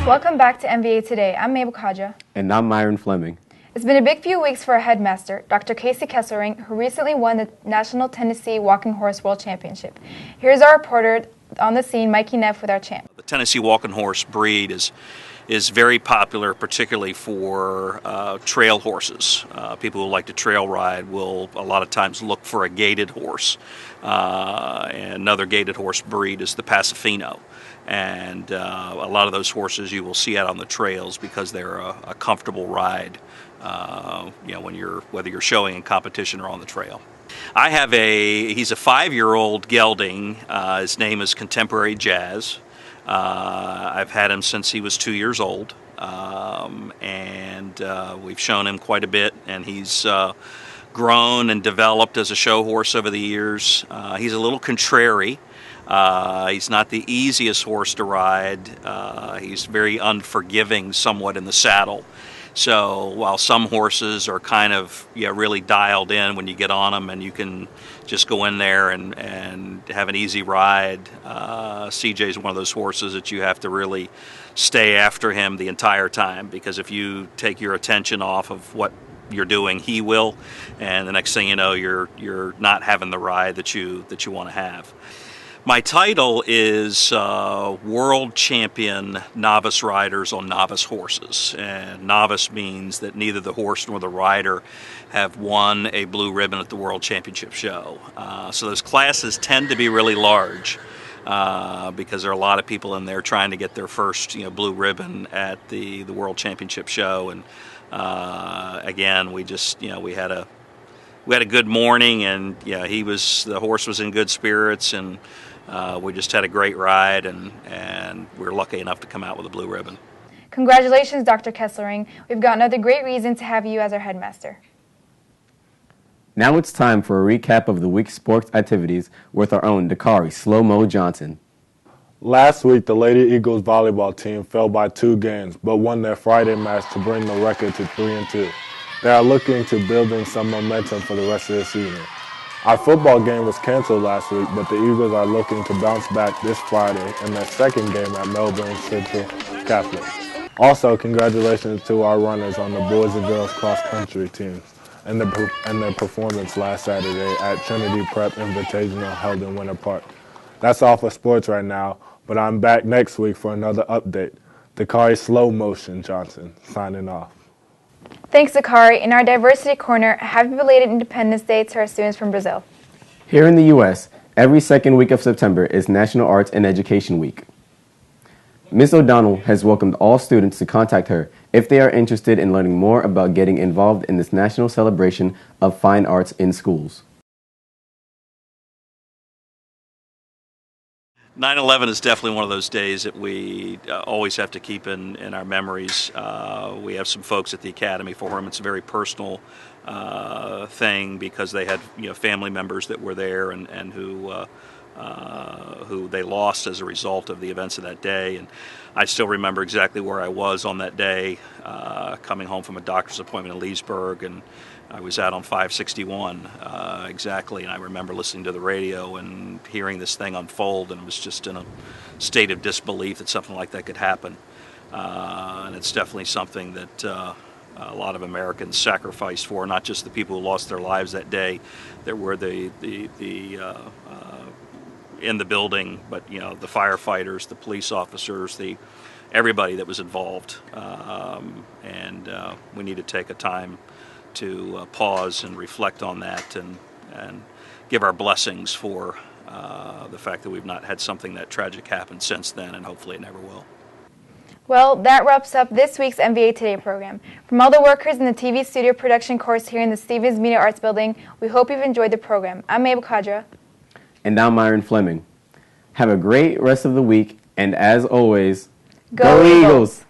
Welcome back to MVA Today. I'm ABUKHADRAH. And I'm MYRON FLEMING. It's been a big few weeks for our headmaster, Dr. KESSELRING, who recently won the National Tennessee Walking Horse World Championship. Here's our reporter on the scene, Mikey Neff, with our champ. The Tennessee Walking Horse breed is very popular, particularly for trail horses. People who like to trail ride will a lot of times look for a gaited horse. And another gaited horse breed is the Pasifino. And a lot of those horses you will see out on the trails because they're a comfortable ride, whether you're showing in competition or on the trail. I have he's a 5-year-old gelding. His name is Contemporary Jazz. I've had him since he was 2 years old, and we've shown him quite a bit, and he's grown and developed as a show horse over the years. He's a little contrary. He's not the easiest horse to ride. He's very unforgiving somewhat in the saddle. So while some horses are kind of really dialed in when you get on them and you can just go in there and have an easy ride, CJ's one of those horses that you have to really stay after him the entire time, because if you take your attention off of what you're doing, he will, and the next thing you know, you're not having the ride that you want to have. My title is World Champion Novice Riders on Novice Horses. And novice means that neither the horse nor the rider have won a blue ribbon at the World Championship show. So those classes tend to be really large because there are a lot of people in there trying to get their first blue ribbon at the World Championship show. And again, we had a good morning, and the horse was in good spirits, and we just had a great ride, and we were lucky enough to come out with a blue ribbon. Congratulations, Dr. KESSELRING. We've got another great reason to have you as our headmaster. Now it's time for a recap of the week's sports activities with our own DAKARI Slow-Mo Johnson. Last week, the Lady Eagles volleyball team fell by 2 games, but won their Friday match to bring the record to 3-2. They are looking to building some momentum for the rest of the season. Our football game was canceled last week, but the Eagles are looking to bounce back this Friday in their second game at Melbourne Central Catholic. Also, congratulations to our runners on the boys and girls cross-country teams and their performance last Saturday at Trinity Prep Invitational held in Winter Park. That's all for sports right now, but I'm back next week for another update. DAKARI Slow Motion Johnson, signing off. Thanks, DAKARI. In our Diversity Corner, happy belated Independence Day to our students from Brazil. Here in the U.S., every second week of September is National Arts and Education Week. Ms. O'Donnell has welcomed all students to contact her if they are interested in learning more about getting involved in this national celebration of fine arts in schools. 9/11 is definitely one of those days that we always have to keep in our memories. We have some folks at the Academy for whom it's a very personal thing, because they had family members that were there and who they lost as a result of the events of that day. And I still remember exactly where I was on that day, coming home from a doctor's appointment in Leesburg, and I was out on 561 exactly, and I remember listening to the radio and hearing this thing unfold, and was just in a state of disbelief that something like that could happen. And it's definitely something that a lot of Americans sacrificed for, not just the people who lost their lives that day that were in the building, but the firefighters, the police officers, everybody that was involved. And we need to take a time to pause and reflect on that, and give our blessings for the fact that we've not had something that tragic happen since then, and hopefully it never will. Well, that wraps up this week's MVA Today program. From all the workers in the TV studio production course here in the Stevens Media Arts Building, we hope you've enjoyed the program. I'm ABUKHADRAH. And I'm MYRON FLEMING. Have a great rest of the week, and as always, Go Eagles!